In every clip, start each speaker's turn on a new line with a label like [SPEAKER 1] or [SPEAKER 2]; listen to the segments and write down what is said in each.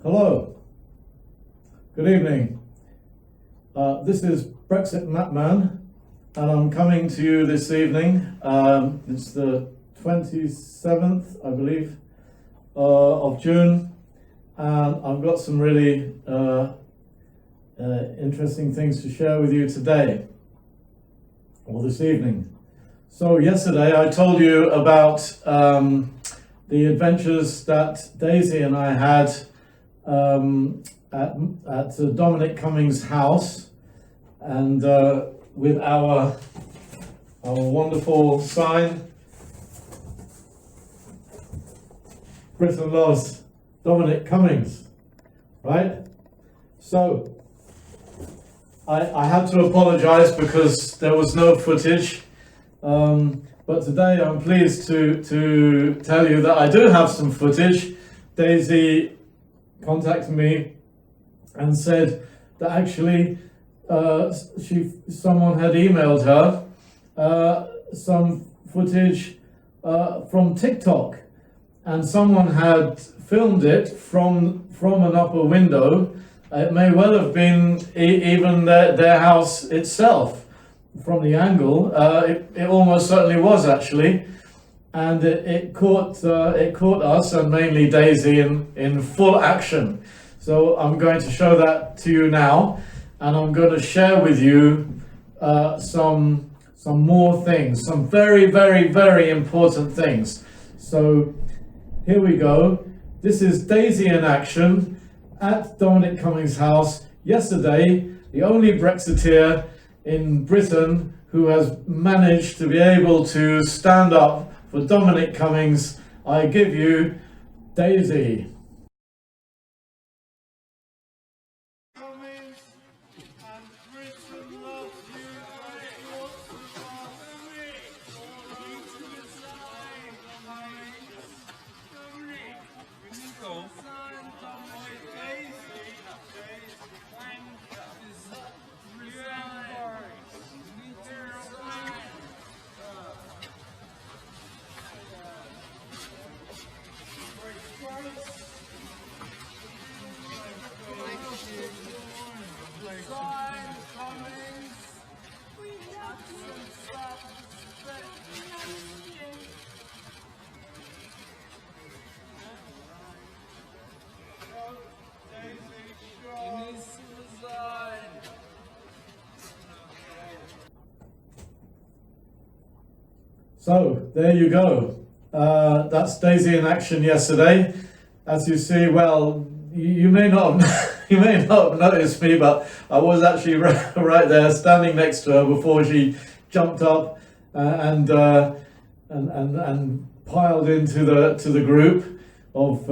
[SPEAKER 1] Hello, good evening. This is Brexit Mapman, and I'm coming to you this evening. It's the 27th, I believe, of June, and I've got some really interesting things to share with you today, or this evening. So yesterday I told you about the adventures that Daisy and I had at Dominic Cummings' house, and with our wonderful sign, Britain loves Dominic Cummings, right? So I had to apologize because there was no footage, but today I'm pleased to tell you that I do have some footage. Daisy contacted me and said that actually someone had emailed her some footage from TikTok, and someone had filmed it from an upper window. It may well have been even their house itself from the angle. It almost certainly was actually, and it caught us, and mainly Daisy, in full action. So I'm going to show that to you now, and I'm going to share with you some more things, some very, very, very important things. So here we go. This is Daisy in action at Dominic Cummings' house yesterday, the only Brexiteer in Britain who has managed to be able to stand up for Dominic Cummings. I give you Daisy.
[SPEAKER 2] Cummings and Britain loves you, but it wants to Dominic. Dominic, when you go, Dominic, Daisy,
[SPEAKER 1] So there you go. That's Daisy in action yesterday. As you see, well, you may not have, you may not have noticed me, but I was actually right there, standing next to her before she jumped up and piled into the group of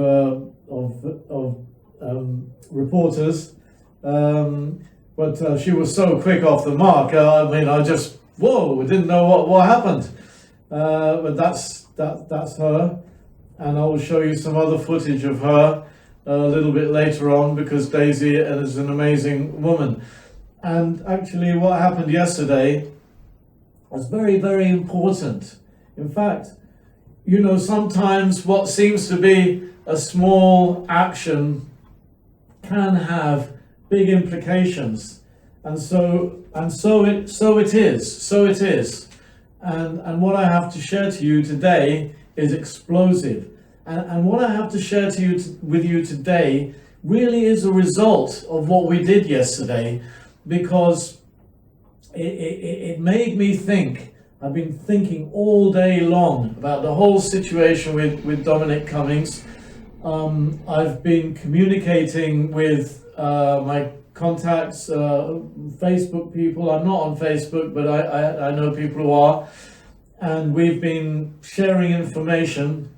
[SPEAKER 1] reporters. But she was so quick off the mark. I mean, I just didn't know what happened. But that's her, and I will show you some other footage of her a little bit later on, because Daisy is an amazing woman. And actually what happened yesterday was very, very important. In fact, you know, sometimes what seems to be a small action can have big implications, and so it is. And what I have to share to you today is explosive. And what I have to share with you today really is a result of what we did yesterday, because it made me think. I've been thinking all day long about the whole situation with Dominic Cummings. I've been communicating with my contacts, Facebook people. I'm not on Facebook, but I know people who are, and we've been sharing information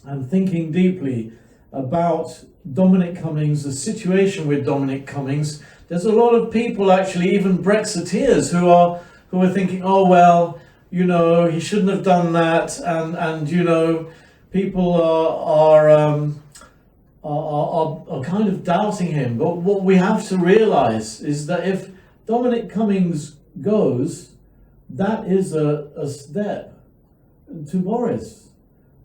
[SPEAKER 1] and thinking deeply about Dominic Cummings, the situation with Dominic Cummings. There's a lot of people, actually, even Brexiteers, who are thinking, oh well, you know, he shouldn't have done that, and you know, people are kind of doubting him. But what we have to realize is that if Dominic Cummings goes, that is a step to Boris,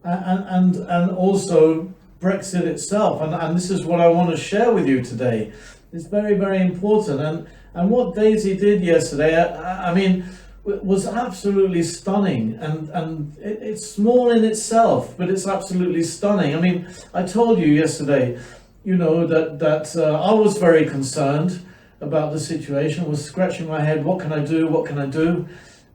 [SPEAKER 1] and also Brexit itself, and this is what I want to share with you today. It's very, very important, and what Daisy did yesterday, I mean, was absolutely stunning, and it's small in itself, but it's absolutely stunning. I mean, I told you yesterday, you know, that I was very concerned about the situation, was scratching my head, what can I do, what can I do?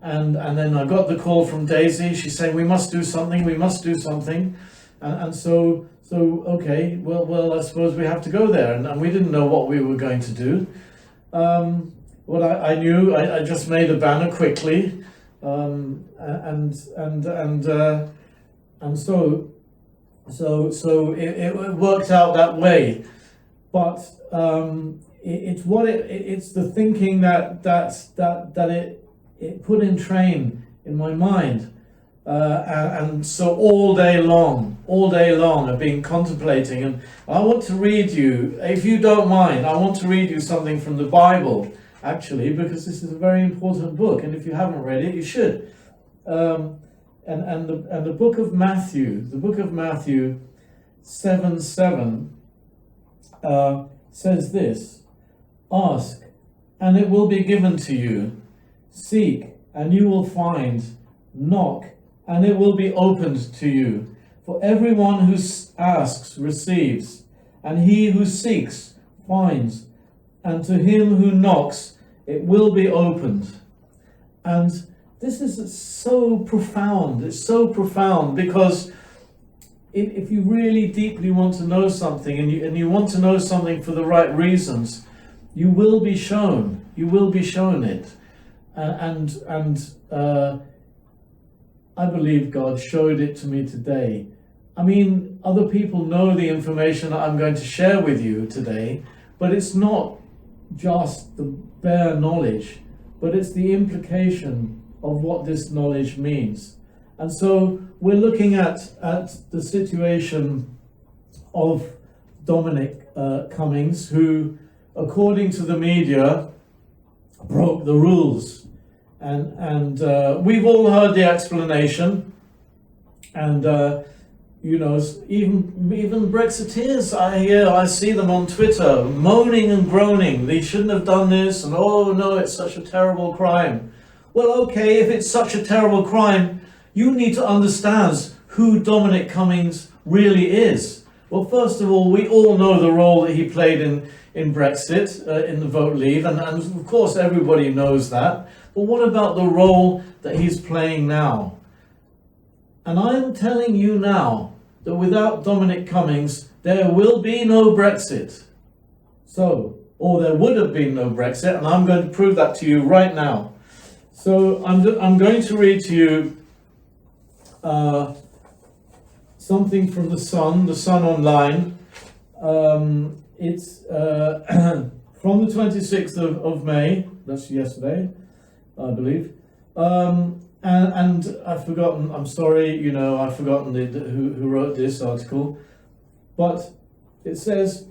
[SPEAKER 1] And then I got the call from Daisy. She's saying, we must do something, we must do something. And so okay, well, I suppose we have to go there. And we didn't know what we were going to do. What I knew, I just made a banner quickly. And so it worked out that way. But it's the thinking that it put in train in my mind, and so all day long I've been contemplating, and I want to read you, if you don't mind, I want to read you something from the Bible, actually, because this is a very important book, and if you haven't read it, you should. And the book of Matthew 7:7 says this: ask, and it will be given to you. Seek, and you will find. Knock, and it will be opened to you. For everyone who asks receives, and he who seeks finds, and to him who knocks it will be opened. And this is so profound. It's so profound because if you really deeply want to know something, and you want to know something for the right reasons, you will be shown. You will be shown it. I believe God showed it to me today. I mean, other people know the information that I'm going to share with you today, but it's not just the bare knowledge, but it's the implication of what this knowledge means. And so we're looking at the situation of Dominic Cummings, who, according to the media, broke the rules. And we've all heard the explanation, and you know, even Brexiteers, I see them on Twitter moaning and groaning. They shouldn't have done this, and oh no, it's such a terrible crime. Well, okay, if it's such a terrible crime, you need to understand who Dominic Cummings really is. Well, first of all, we all know the role that he played in Brexit, in the vote leave, and of course everybody knows that. But what about the role that he's playing now? And I'm telling you now that without Dominic Cummings, there will be no Brexit. So, or there would have been no Brexit, and I'm going to prove that to you right now. So I'm going to read to you something from the Sun Online. It's from the 26th of May, that's yesterday, I believe. And I've forgotten, I'm sorry, you know, I've forgotten who wrote this article. But it says,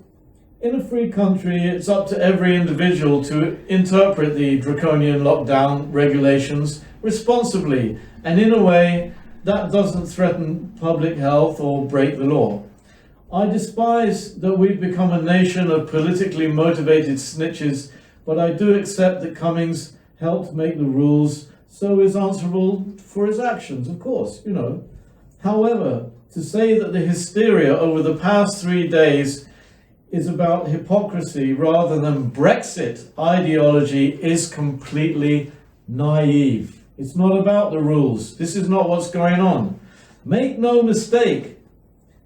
[SPEAKER 1] in a free country, it's up to every individual to interpret the draconian lockdown regulations responsibly and in a way that doesn't threaten public health or break the law. I despise that we've become a nation of politically motivated snitches, but I do accept that Cummings helped make the rules, so is answerable for his actions, of course, you know. However, to say that the hysteria over the past 3 days is about hypocrisy rather than Brexit ideology is completely naive. It's not about the rules. This is not what's going on. Make no mistake,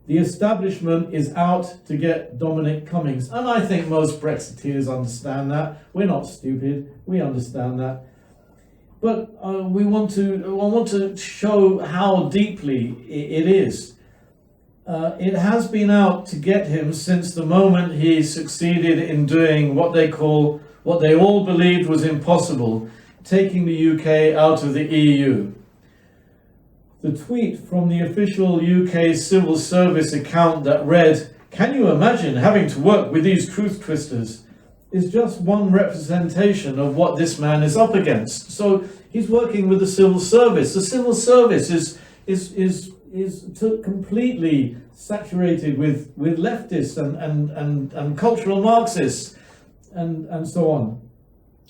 [SPEAKER 1] the establishment is out to get Dominic Cummings. And I think most Brexiteers understand that. We're not stupid. We understand that. But I want to show how deeply it is. It has been out to get him since the moment he succeeded in doing what they all believed was impossible, taking the UK out of the EU. The tweet from the official UK civil service account that read, "Can you imagine having to work with these truth twisters?" is just one representation of what this man is up against. So he's working with the civil service. The civil service is completely saturated with leftists and cultural Marxists and so on.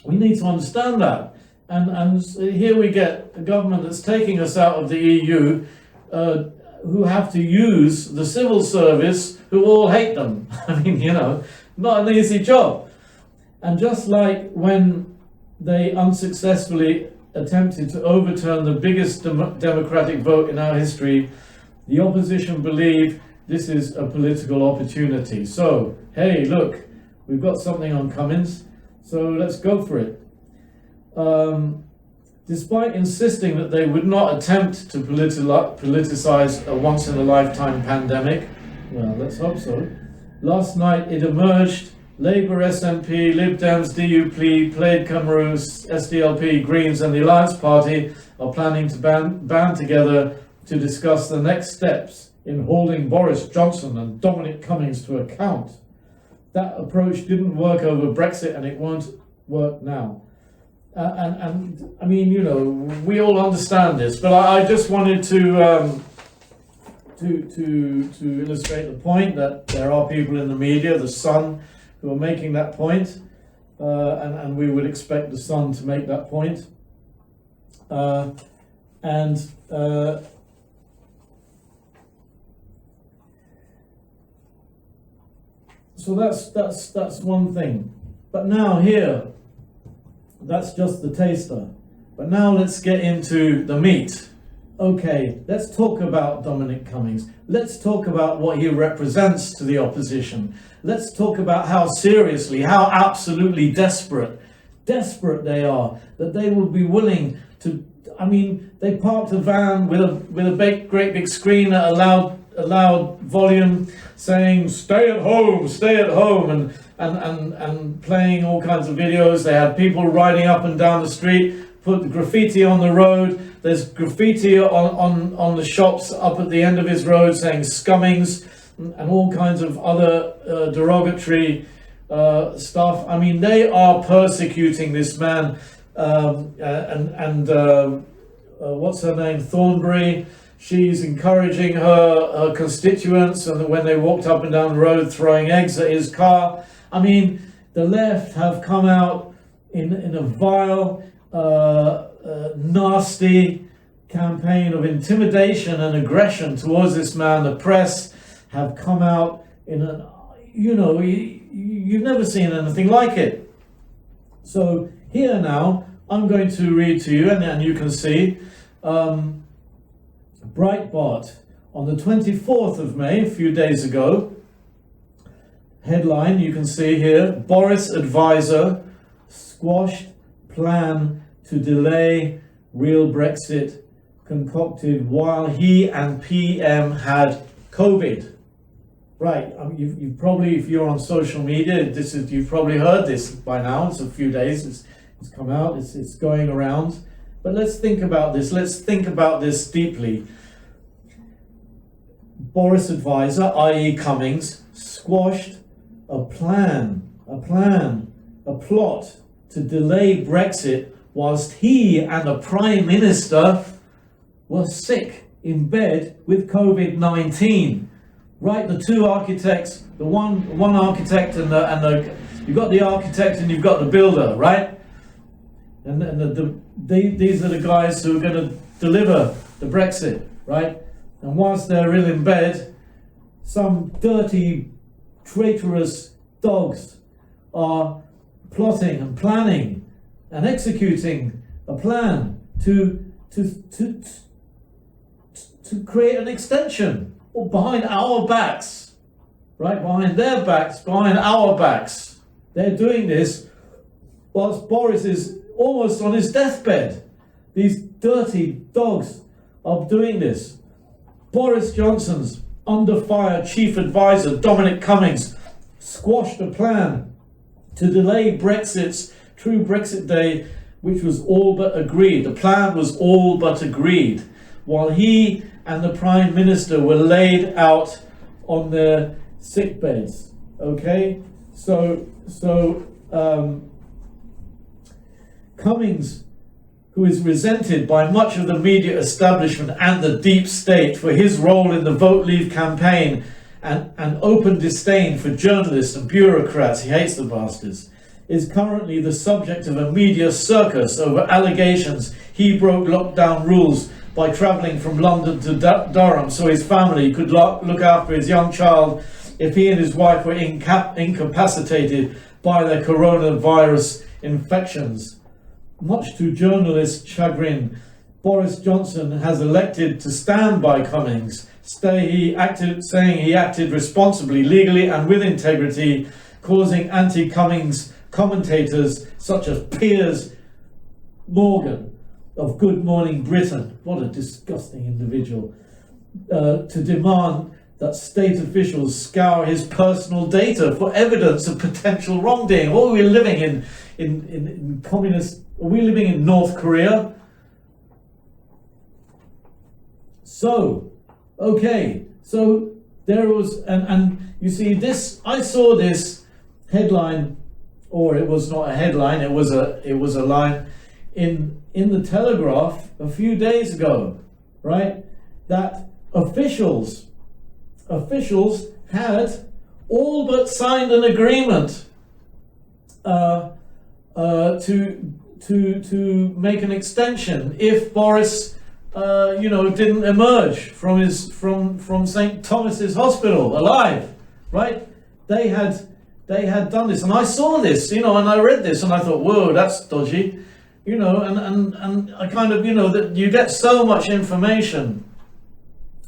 [SPEAKER 1] We need to understand that. And here we get a government that's taking us out of the EU, who have to use the civil service, who all hate them. I mean, not an easy job. And just like when they unsuccessfully attempted to overturn the biggest democratic vote in our history, the opposition believe this is a political opportunity. So, hey, look, we've got something on Cummings, so let's go for it. Despite insisting that they would not attempt to politicize a once-in-a-lifetime pandemic, well, let's hope so, last night it emerged Labour, SNP, Lib Dems, DUP, Plaid Cymru, SDLP, Greens and the Alliance Party are planning to band together to discuss the next steps in holding Boris Johnson and Dominic Cummings to account. That approach didn't work over Brexit and it won't work now. And I mean, we all understand this, but I just wanted to illustrate the point that there are people in the media, the Sun, who are making that point, and we would expect the Sun to make that point. So that's one thing. But now here, that's just the taster. But now let's get into the meat. Okay, let's talk about Dominic Cummings. Let's talk about what he represents to the opposition. Let's talk about how seriously, how absolutely desperate they are, that they will be willing to, they parked a van with a great big screen at a loud volume saying, stay at home, and playing all kinds of videos. They had people riding up and down the street, put graffiti on the road. There's graffiti on the shops up at the end of his road saying scummings and all kinds of other derogatory stuff. I mean, they are persecuting this man. What's her name? Thornberry. She's encouraging her constituents, and when they walked up and down the road throwing eggs at his car. I mean, the left have come out in a vile, nasty campaign of intimidation and aggression towards this man. The press have come out in an, you've never seen anything like it. So here now, I'm going to read to you, and you can see, Breitbart on the 24th of May, a few days ago, headline you can see here, Boris advisor squashed plan to delay real Brexit concocted while he and PM had COVID. Right, you've probably, if you're on social media, you've probably heard this by now. It's a few days, it's come out, it's going around. But let's think about this. Let's think about this deeply. Boris advisor, i.e. Cummings, squashed a plot to delay Brexit whilst he and the Prime Minister were sick in bed with COVID-19. Right, the two architects, the one architect and the you've got the architect and you've got the builder, right? And these are the guys who are going to deliver the Brexit, right? And whilst they're ill in bed, some dirty, traitorous dogs are plotting and planning and executing a plan to create an extension behind our backs, right? Behind their backs, behind our backs. They're doing this whilst Boris is almost on his deathbed. These dirty dogs are doing this. Boris Johnson's under fire chief advisor, Dominic Cummings, squashed a plan to delay Brexit's true Brexit day, which was all but agreed. The plan was all but agreed, while he and the Prime Minister were laid out on their sick beds. Okay, so Cummings who is resented by much of the media establishment and the deep state for his role in the Vote Leave campaign and open disdain for journalists and bureaucrats, he hates the bastards, is currently the subject of a media circus over allegations he broke lockdown rules by travelling from London to Durham so his family could look after his young child if he and his wife were incapacitated by their coronavirus infections. Much to journalists' chagrin, Boris Johnson has elected to stand by Cummings, saying he acted responsibly, legally and with integrity, causing anti-Cummings commentators such as Piers Morgan of Good Morning Britain, what a disgusting individual, to demand that state officials scour his personal data for evidence of potential wrongdoing. What are we living in communist? Are we living in North Korea? So, okay, so there was, and you see this, I saw this headline, or it was not a headline, it was a line in the Telegraph a few days ago, right? That officials had all but signed an agreement to make an extension if Boris didn't emerge from St. Thomas's Hospital alive, right? They had done this, and I saw this, and I read this, and I thought, whoa, that's dodgy, and I kind of, that you get so much information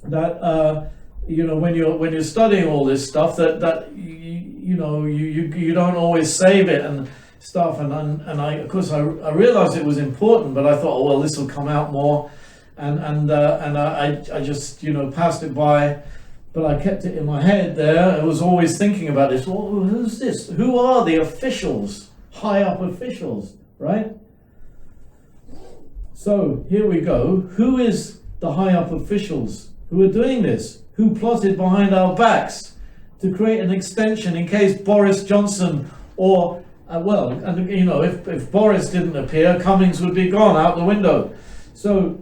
[SPEAKER 1] that when you're studying all this stuff that you don't always save it and stuff, and I, of course, I realized it was important, but I thought, oh, well, this will come out more, and I just passed it by, but I kept it in my head there. I was always thinking about this. Well, who's this? Who are the officials, high up officials, right? So here we go. Who is the high up officials who are doing this? Who plotted behind our backs to create an extension in case Boris Johnson or if Boris didn't appear, Cummings would be gone out the window. So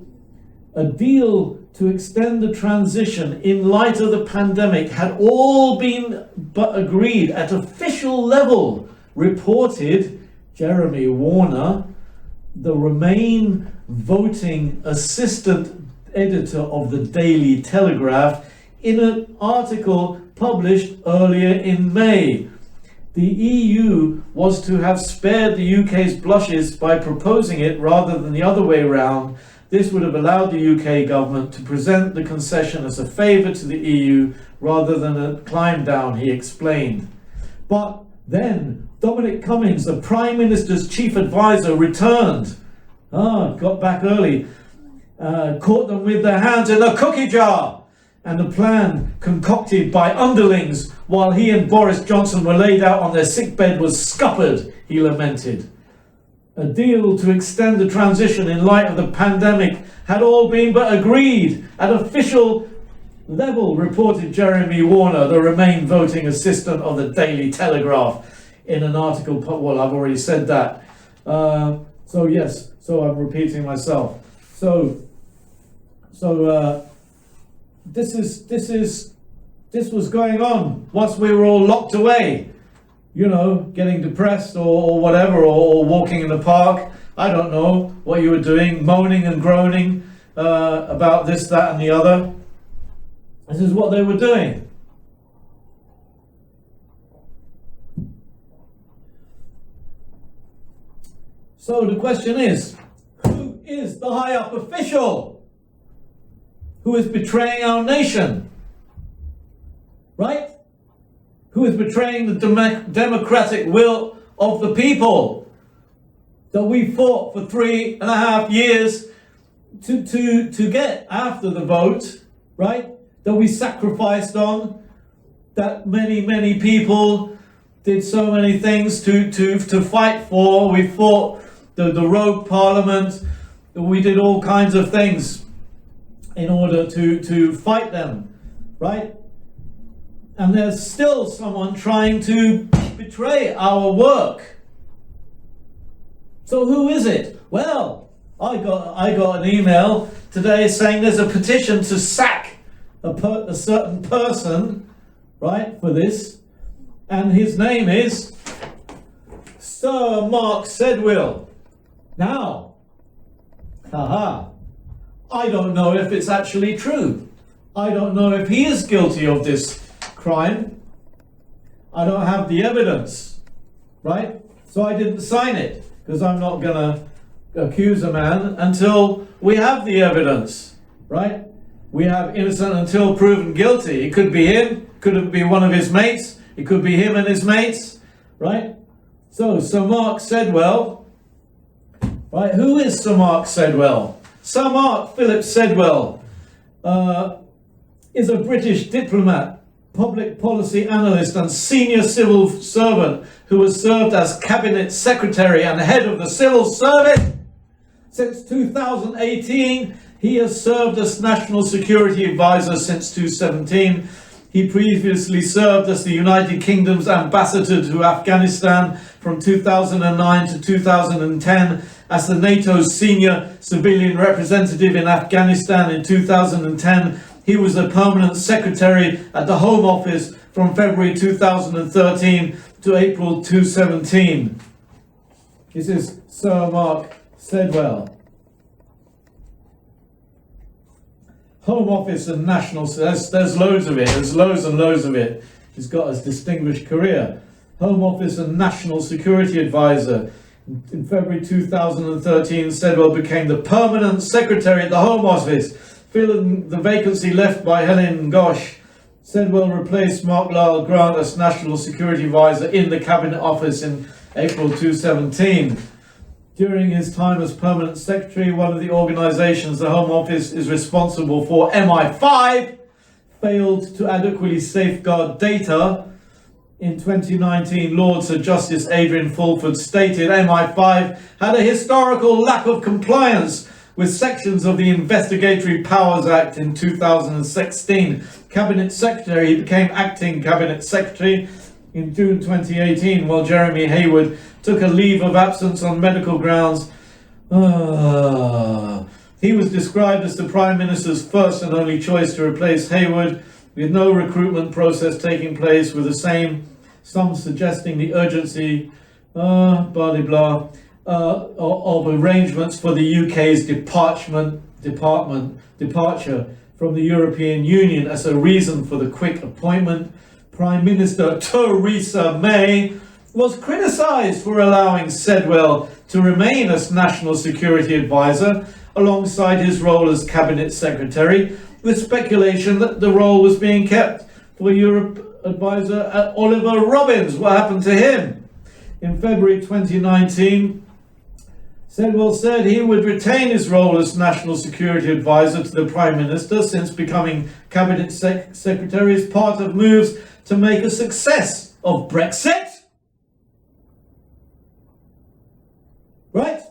[SPEAKER 1] a deal to extend the transition in light of the pandemic had all been but agreed at official level, reported Jeremy Warner, the Remain voting assistant editor of the Daily Telegraph, in an article published earlier in May. The EU was to have spared the UK's blushes by proposing it rather than the other way round. This would have allowed the UK government to present the concession as a favour to the EU rather than a climb down, he explained. But then Dominic Cummings, the Prime Minister's chief advisor, returned. Got back early, caught them with their hands in a cookie jar, and the plan concocted by underlings while he and Boris Johnson were laid out on their sickbed was scuppered, he lamented. A deal to extend the transition in light of the pandemic had all been but agreed at official level, reported Jeremy Warner, the Remain voting assistant of the Daily Telegraph, in an article. Well, I've already said that. So I'm repeating myself. This was going on whilst we were all locked away, getting depressed or whatever, or walking in the park. I don't know what you were doing, moaning and groaning about this, that, and the other. This is what they were doing. So the question is, who is the high up official who is betraying our nation? Right? Who is betraying the democratic will of the people that we fought for 3.5 years to get after the vote, right? That we sacrificed on, that many people did so many things to fight for. We fought the rogue parliament, we did all kinds of things in order to fight them, right? And there's still someone trying to betray our work. So who is it? Well, I got an email today saying there's a petition to sack a certain person, right, for this, and his name is Sir Mark Sedwill. Now, I don't know if it's actually true. I don't know if he is guilty of this crime. I don't have the evidence, right? So I didn't sign it, because I'm not going to accuse a man until we have the evidence, right? We have innocent until proven guilty. It could be him, could be one of his mates, it could be him and his mates, right? So, Sir Mark Sedwill, right? Who is Sir Mark Sedwill? Sir Mark Philip Sedwill is a British diplomat, public policy analyst and senior civil servant who has served as cabinet secretary and head of the civil service since 2018. He has served as national security advisor since 2017. He previously served as the United Kingdom's ambassador to Afghanistan from 2009 to 2010, as the NATO's senior civilian representative in Afghanistan in 2010. He was a permanent secretary at the Home Office from February 2013 to April 2017. This is Sir Mark Sedwill. Home Office and National, there's loads of it, there's loads and loads of it. He's got a distinguished career. Home Office and National Security Advisor. In February 2013, Sedwill became the permanent secretary at the Home Office, filling the vacancy left by Helen Gosch. Sedwill replaced Mark Lyle Grant as National Security Advisor in the Cabinet Office in April 2017. During his time as permanent secretary, one of the organisations the Home Office is responsible for, MI5, failed to adequately safeguard data. In 2019, Lord Sir Justice Adrian Fulford stated MI5 had a historical lack of compliance with sections of the Investigatory Powers Act in 2016. Cabinet Secretary, he became acting Cabinet Secretary in June 2018, while Jeremy Hayward took a leave of absence on medical grounds. He was described as the Prime Minister's first and only choice to replace Hayward, with no recruitment process taking place, with some suggesting the urgency, of arrangements for the UK's departure from the European Union as a reason for the quick appointment. Prime Minister Theresa May was criticised for allowing Sedwill to remain as National Security Advisor alongside his role as Cabinet Secretary, with speculation that the role was being kept for Europe Advisor Oliver Robbins. What happened to him? In February 2019, Sedwill said he would retain his role as National Security Advisor to the Prime Minister since becoming Cabinet Secretary as part of moves to make a success of Brexit. Right?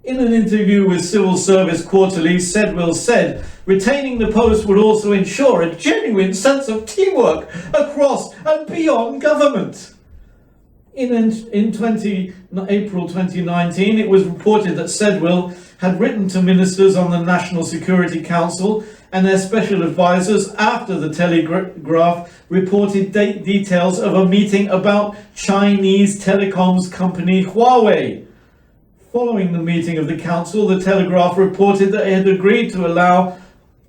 [SPEAKER 1] In an interview with Civil Service Quarterly, Sedwill said retaining the post would also ensure a genuine sense of teamwork across and beyond government. In April 2019, it was reported that Sedwill had written to ministers on the National Security Council and their special advisors after the Telegraph reported details of a meeting about Chinese telecoms company Huawei. Following the meeting of the council, the Telegraph reported that it had agreed to allow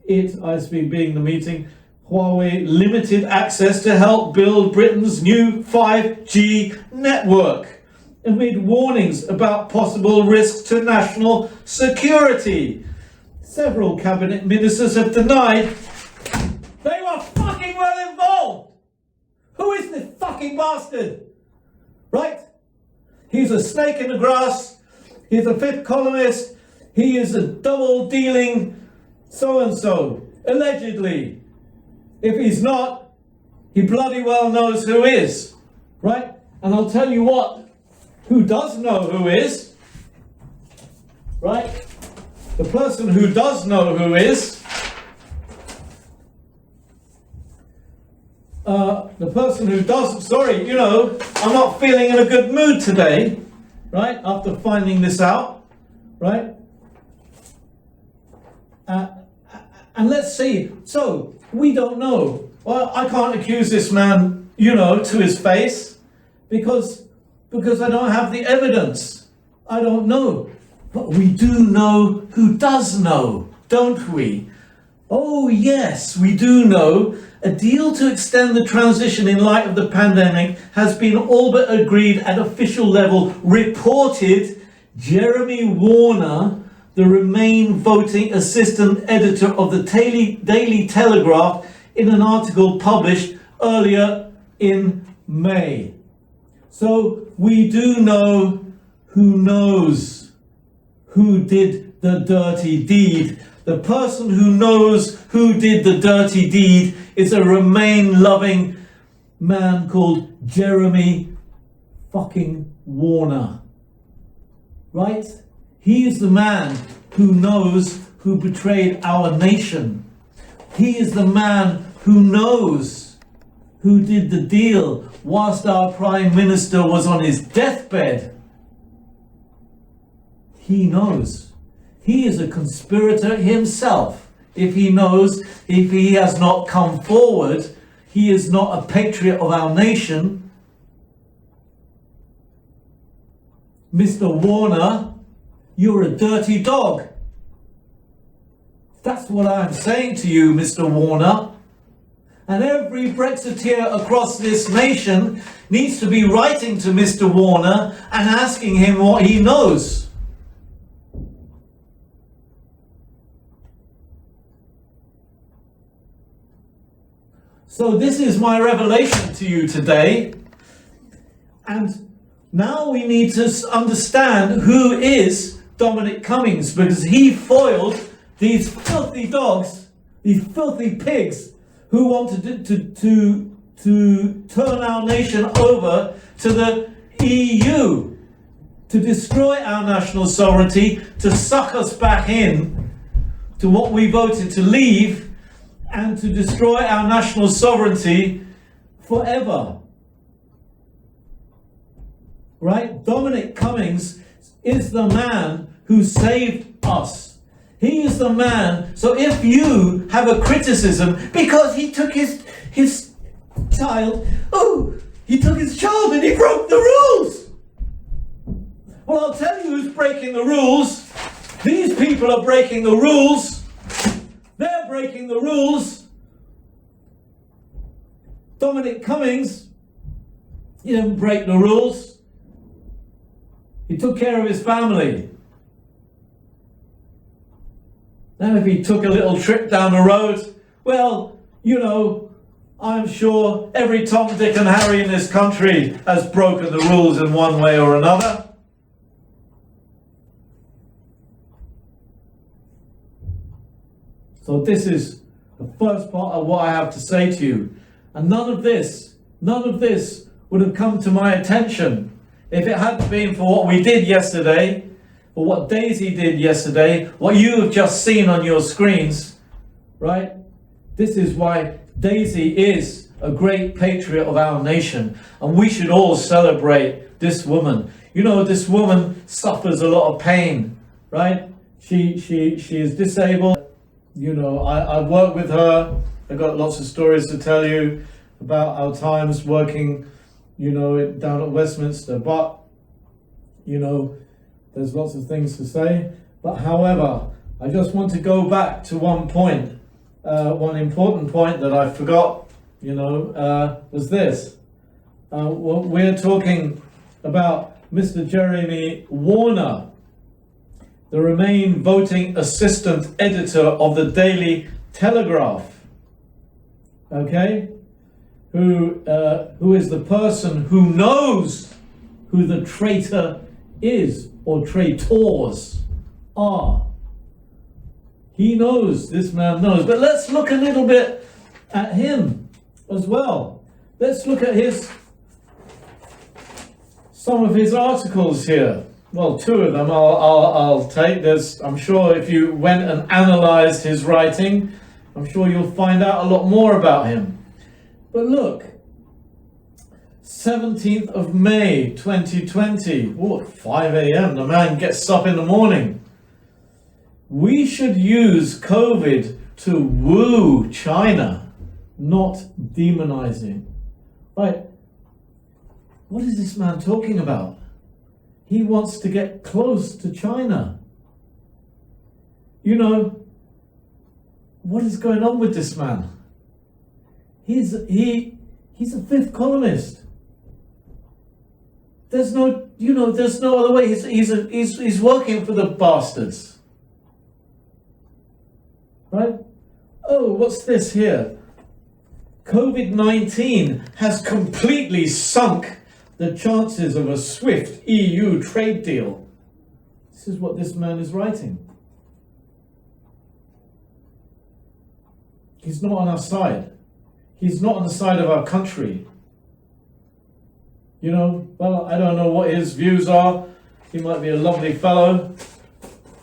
[SPEAKER 1] it, ISB being the meeting, Huawei limited access to help build Britain's new 5G network, amid warnings about possible risks to national security. Several cabinet ministers have denied they were fucking well involved. Who is this fucking bastard? Right? He's a snake in the grass. He's a fifth columnist. He is a double-dealing so-and-so, allegedly. If he's not, he bloody well knows who is, right? And I'll tell you what, who does know who is, right? The person who does know who is, I'm not feeling in a good mood today, right? After finding this out, right? And let's see, so we don't know. Well, I can't accuse this man, you know, to his face because I don't have the evidence. I don't know. But we do know who does know, don't we? Oh yes, we do know. A deal to extend the transition in light of the pandemic has been all but agreed at official level, reported Jeremy Warner, the Remain voting assistant editor of the Daily Telegraph, in an article published earlier in May. So we do know who knows who did the dirty deed. The person who knows who did the dirty deed is a Remain-loving man called Jeremy fucking Warner. Right? He is the man who knows who betrayed our nation. He is the man who knows who did the deal whilst our Prime Minister was on his deathbed. He knows. He is a conspirator himself. If he knows, if he has not come forward, he is not a patriot of our nation. Mr. Warner, you're a dirty dog. That's what I'm saying to you, Mr. Warner. And every Brexiteer across this nation needs to be writing to Mr. Warner and asking him what he knows. So this is my revelation to you today. And now we need to understand who is Dominic Cummings, because he foiled these filthy dogs, these filthy pigs who wanted to turn our nation over to the EU, to destroy our national sovereignty, to suck us back in to what we voted to leave, and to destroy our national sovereignty forever. Right? Dominic Cummings is the man who saved us. He is the man. So if you have a criticism because he took his child, he took his child and he broke the rules. Well, I'll tell you who's breaking the rules. These people are breaking the rules. They're breaking the rules. Dominic Cummings, he didn't break the rules. He took care of his family. And if he took a little trip down the road, well, you know, I'm sure every Tom, Dick and Harry in this country has broken the rules in one way or another. So this is the first part of what I have to say to you. And none of this would have come to my attention if it hadn't been for what we did yesterday, or what Daisy did yesterday, what you have just seen on your screens, right? This is why Daisy is a great patriot of our nation, and we should all celebrate this woman. You know, this woman suffers a lot of pain, right? She is disabled. You know, I've worked with her. I've got lots of stories to tell you about our times working, you know, down at Westminster. But, you know, there's lots of things to say. But however, I just want to go back to one point. One important point that I forgot, you know, was this. We're talking about Mr. Jeremy Warner, the Remain voting assistant editor of the Daily Telegraph, okay, who is the person who knows who the traitor is, or traitors are. He knows, this man knows. But let's look a little bit at him as well. Let's look at some of his articles here. Well, two of them I'll take. I'm sure if you went and analysed his writing, I'm sure you'll find out a lot more about him. But look, 17th of May 2020, at 5 a.m, the man gets up in the morning. We should use COVID to woo China, not demonizing. Right? What is this man talking about? He wants to get close to China. You know, what is going on with this man? He's a fifth columnist. There's no other way. He's working for the bastards. Right? Oh, what's this here? COVID-19 has completely sunk the chances of a swift EU trade deal. This is what this man is writing. He's not on our side. He's not on the side of our country. You know, well, I don't know what his views are. He might be a lovely fellow.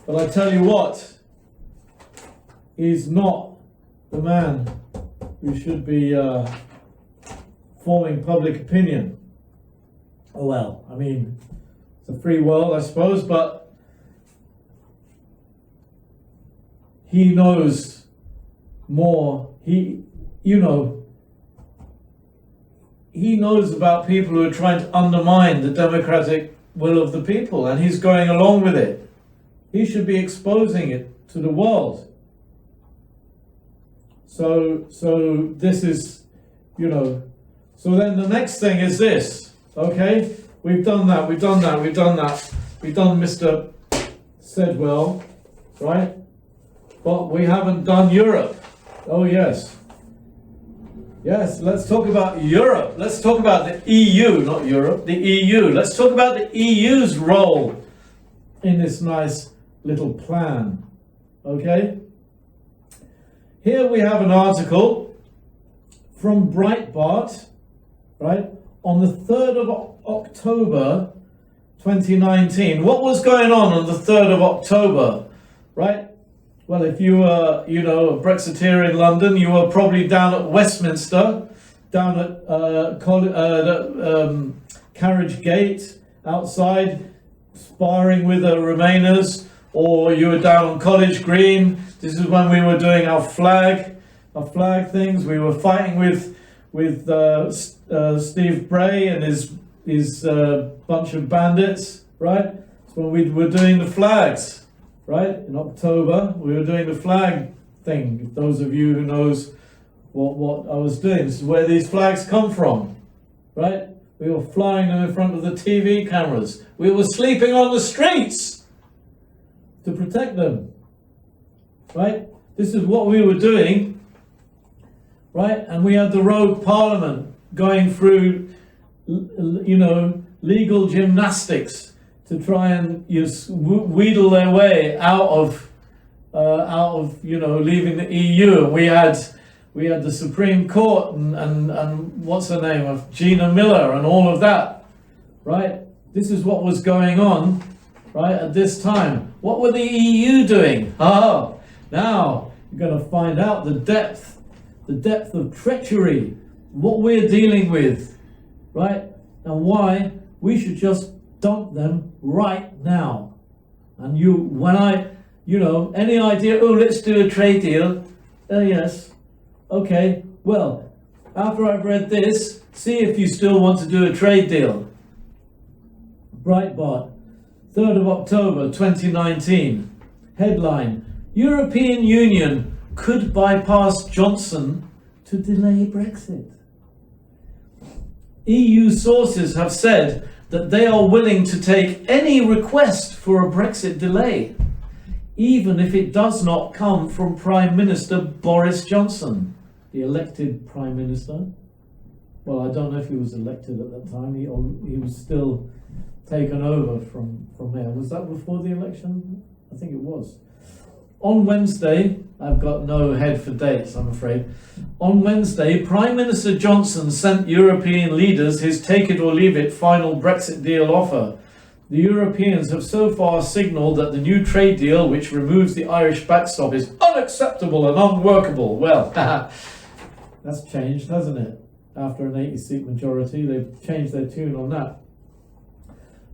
[SPEAKER 1] But I tell you what, he's not the man who should be forming public opinion. Oh well, I mean, it's a free world, I suppose, but he knows more. He knows about people who are trying to undermine the democratic will of the people, and he's going along with it. He should be exposing it to the world. So this is, so then the next thing is this. Okay, we've done that, we've done Mr. Sedwell, right? But we haven't done Europe. Oh yes. Yes, let's talk about Europe. Let's talk about the EU, not Europe, the EU. Let's talk about the EU's role in this nice little plan. Okay? Here we have an article from Breitbart, right? On the 3rd of October 2019. What was going on the 3rd of October, right? Well, if you were, a Brexiteer in London, you were probably down at Westminster, down at Carriage Gate, outside, sparring with the Remainers, or you were down on College Green. This is when we were doing our flag things. We were fighting with Steve Bray and his bunch of bandits, right? So when we were doing the flags. Right, in October, we were doing the flag thing. Those of you who knows what I was doing, this is where these flags come from, right? We were flying them in front of the TV cameras. We were sleeping on the streets to protect them, right? This is what we were doing, right? And we had the Rogue Parliament going through, legal gymnastics to try and wheedle their way out of leaving the EU. And we had the Supreme Court and what's her name of Gina Miller and all of that, right? This is what was going on, right, at this time. What were the EU doing? Oh, now you're going to find out the depth of treachery, what we're dealing with, right, and why we should just dump them right now. And any idea, oh, let's do a trade deal? Yes. Okay, well, after I've read this, see if you still want to do a trade deal. Breitbart, 3rd of October 2019. Headline, European Union could bypass Johnson to delay Brexit. EU sources have said that they are willing to take any request for a Brexit delay, even if it does not come from Prime Minister Boris Johnson, the elected Prime Minister. Well, I don't know if he was elected at that time. He was still taken over from there. Was that before the election? I think it was. On Wednesday, I've got no head for dates, I'm afraid. On Wednesday, Prime Minister Johnson sent European leaders his take-it-or-leave-it final Brexit deal offer. The Europeans have so far signalled that the new trade deal, which removes the Irish backstop, is unacceptable and unworkable. Well, that's changed, hasn't it? After an 80-seat majority, they've changed their tune on that.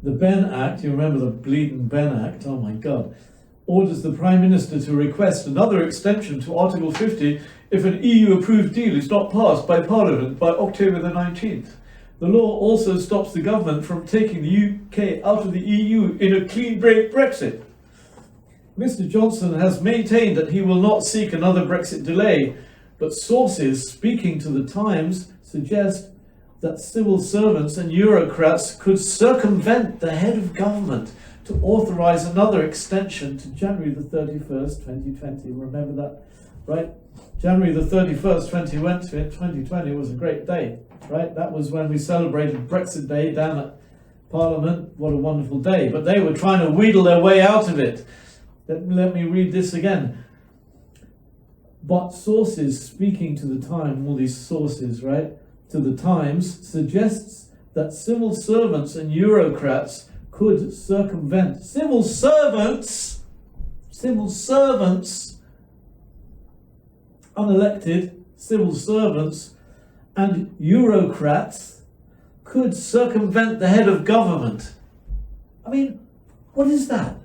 [SPEAKER 1] The Benn Act, you remember the bleeding Benn Act, oh my God. orders the Prime Minister to request another extension to Article 50 if an EU-approved deal is not passed by Parliament by October the 19th. The law also stops the government from taking the UK out of the EU in a clean break Brexit. Mr. Johnson has maintained that he will not seek another Brexit delay, but sources speaking to the Times suggest that civil servants and Eurocrats could circumvent the head of government to authorise another extension to January the 31st, 2020. Remember that, right? January the 31st, 2020 was a great day, right? That was when we celebrated Brexit Day down at Parliament. What a wonderful day. But they were trying to wheedle their way out of it. Let me read this again. But sources speaking to the Times, all these sources, right, to the Times, suggests that civil servants and Eurocrats could circumvent civil servants, unelected civil servants and Eurocrats could circumvent the head of government. I mean, what is that?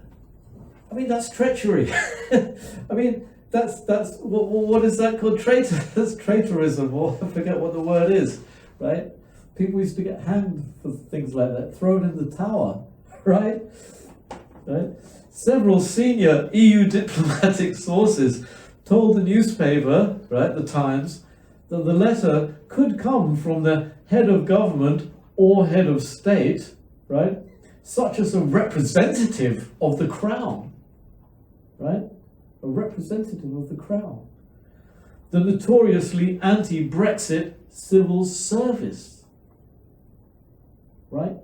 [SPEAKER 1] I mean, that's treachery. I mean, that's what is that called? That's traitorism, or I forget what the word is, right? People used to get hanged for things like that, thrown in the tower, right? Several senior EU diplomatic sources told the newspaper, right, the Times, that the letter could come from the head of government or head of state, right, such as a representative of the Crown. Right? A representative of the Crown. The notoriously anti-Brexit civil service. Right?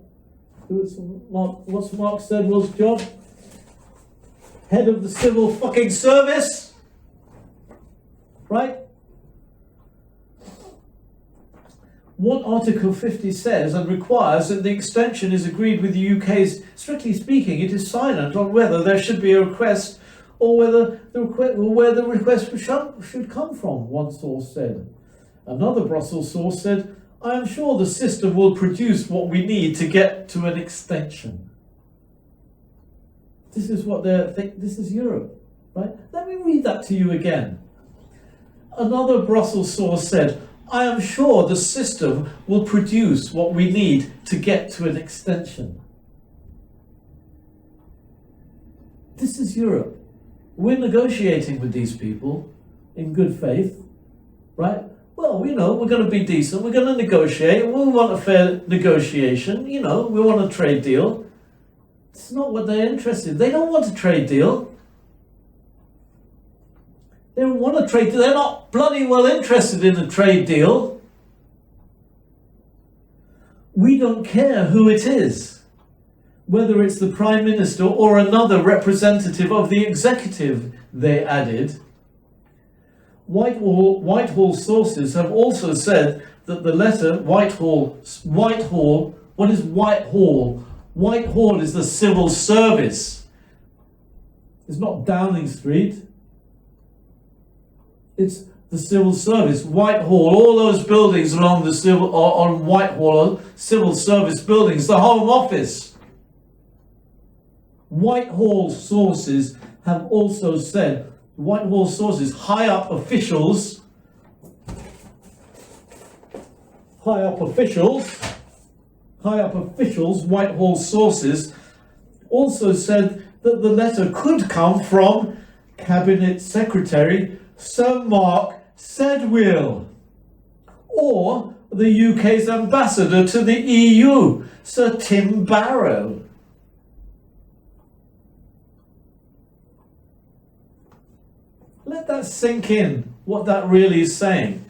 [SPEAKER 1] What's Mark Sedwell's job? Head of the civil fucking service? Right? What Article 50 says and requires that the extension is agreed with the UK's, strictly speaking, it is silent on whether there should be a request or where the request should come from, one source said. Another Brussels source said, I am sure the system will produce what we need to get to an extension. This is what they're thinking. This is Europe, right? Let me read that to you again. Another Brussels source said, I am sure the system will produce what we need to get to an extension. This is Europe. We're negotiating with these people in good faith, right? Well, you know, we're going to be decent. We're going to negotiate. We want a fair negotiation. You know, we want a trade deal. It's not what they're interested in. They don't want a trade deal. They don't want a trade deal. They're not bloody well interested in a trade deal. We don't care who it is. Whether it's the Prime Minister or another representative of the executive, they added. Whitehall sources have also said that the letter, Whitehall, what is Whitehall? Whitehall is the civil service. It's not Downing Street. It's the civil service. Whitehall, all those buildings along the on Whitehall, civil service buildings, the Home Office. Whitehall sources have also said, Whitehall sources, high up officials, Whitehall sources also said that the letter could come from Cabinet Secretary Sir Mark Sedwill or the UK's ambassador to the EU, Sir Tim Barrow. Let that sink in, what that really is saying.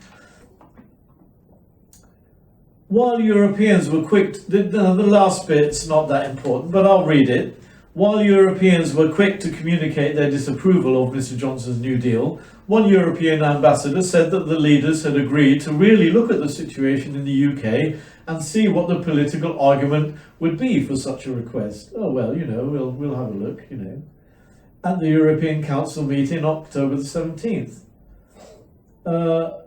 [SPEAKER 1] While Europeans were quick, the last bit's not that important, but I'll read it. While Europeans were quick to communicate their disapproval of Mr. Johnson's New Deal, one European ambassador said that the leaders had agreed to really look at the situation in the UK and see what the political argument would be for such a request. Oh, well, you know, we'll have a look, you know. At the European Council meeting October the 17th. No,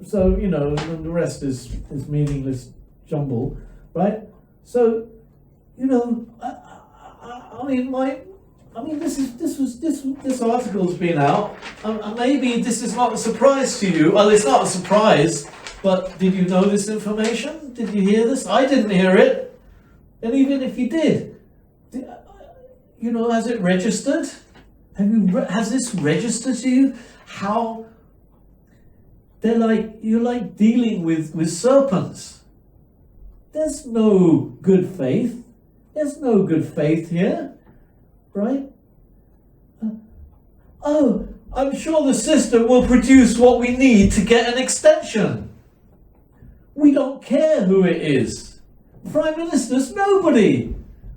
[SPEAKER 1] so, you know, and the rest is meaningless jumble, right? So, you know, I mean, I mean, this article's been out, and maybe this is not a surprise to you. Well, it's not a surprise, but did you know this information? Did you hear this? I didn't hear it. And even if you did, has it registered? Has this registered to you? How you're like dealing with serpents. There's no good faith. There's no good faith here, right? I'm sure the system will produce what we need to get an extension. We don't care who it is. Prime Minister's nobody.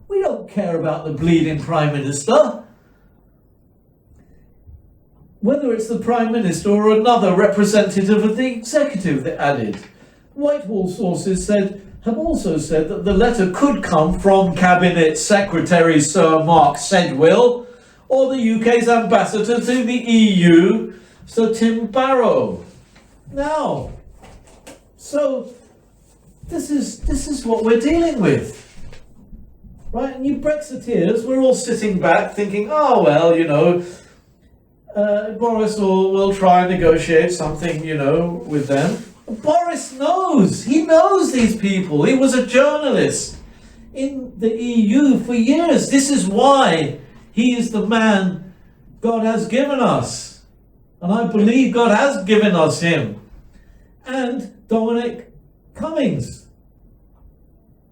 [SPEAKER 1] We don't care about the bleeding Prime Minister. Whether it's the Prime Minister or another representative of the executive, they added. Whitehall sources have also said that the letter could come from Cabinet Secretary Sir Mark Sedwill or the UK's ambassador to the EU, Sir Tim Barrow. Now, so this is what we're dealing with. Right, and you Brexiteers, we're all sitting back thinking, oh well, Boris will try and negotiate something, with them. Boris knows. He knows these people. He was a journalist in the EU for years. This is why he is the man God has given us. And I believe God has given us him. And Dominic Cummings.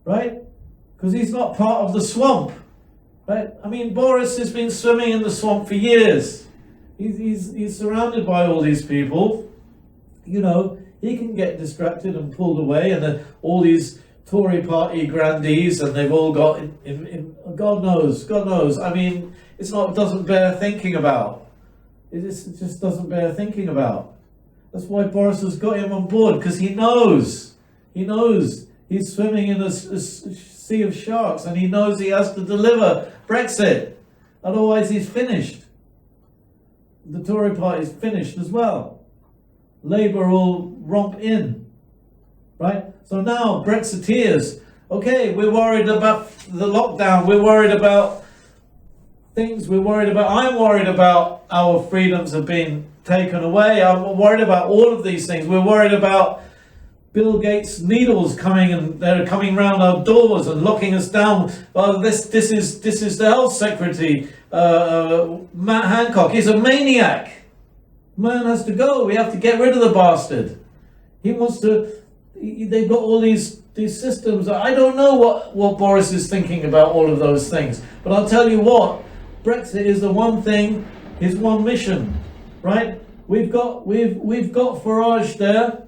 [SPEAKER 1] Right? Because he's not part of the swamp. Right? I mean, Boris has been swimming in the swamp for years. He's surrounded by all these people. He can get distracted and pulled away, and then all these Tory party grandees, and they've all got in God knows. I mean, doesn't bear thinking about. It just doesn't bear thinking about. That's why Boris has got him on board, because he knows he's swimming in a sea of sharks, and he knows he has to deliver Brexit. Otherwise, he's finished. The Tory party's finished as well. Labour will romp in, right? So now, Brexiteers, okay, we're worried about the lockdown, we're worried about things, I'm worried about our freedoms have been taken away, I'm worried about all of these things, we're worried about Bill Gates' needles they're coming round our doors and locking us down. Well, this is the Health Secretary, Matt Hancock, he's a maniac. Man has to go. We have to get rid of the bastard. He wants to. They've got all these systems. I don't know what Boris is thinking about all of those things. But I'll tell you what. Brexit is the one thing. His one mission, right? We've got Farage there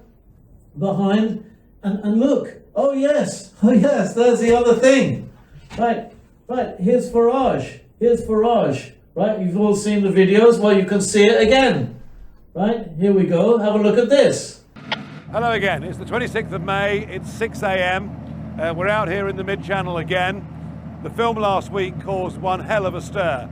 [SPEAKER 1] behind, and look. Oh yes. There's the other thing, right. Here's Farage. Right. You've all seen the videos. Well, you can see it again. Right, here we go. Have a look at this.
[SPEAKER 3] Hello again. It's the 26th of May. It's 6 a.m. We're out here in the mid-channel again. The film last week caused one hell of a stir.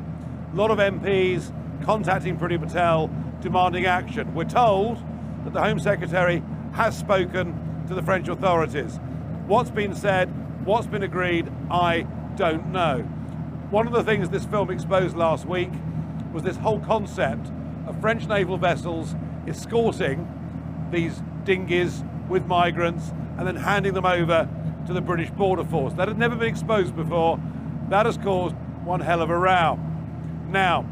[SPEAKER 3] A lot of MPs contacting Priti Patel, demanding action. We're told that the Home Secretary has spoken to the French authorities. What's been said, what's been agreed, I don't know. One of the things this film exposed last week was this whole concept of French naval vessels escorting these dinghies with migrants and then handing them over to the British Border Force. That had never been exposed before. That has caused one hell of a row. Now,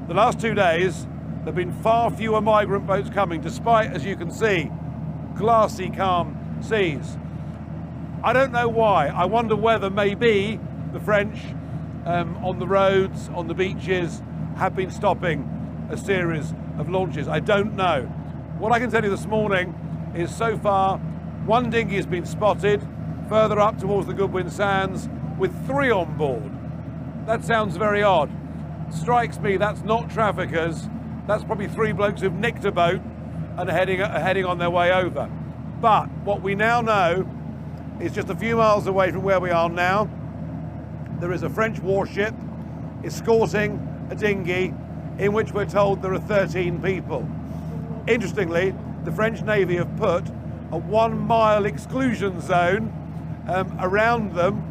[SPEAKER 3] the last 2 days, there have been far fewer migrant boats coming, despite, as you can see, glassy, calm seas. I don't know why. I wonder whether maybe the French on the roads, on the beaches, have been stopping a series of launches. I don't know. What I can tell you this morning is so far one dinghy has been spotted further up towards the Goodwin Sands with 3 on board. That sounds very odd. Strikes me that's not traffickers. That's probably 3 blokes who've nicked a boat and are heading on their way over. But what we now know is just a few miles away from where we are now, there is a French warship escorting a dinghy in which we're told there are 13 people. Interestingly, the French Navy have put a 1-mile exclusion zone around them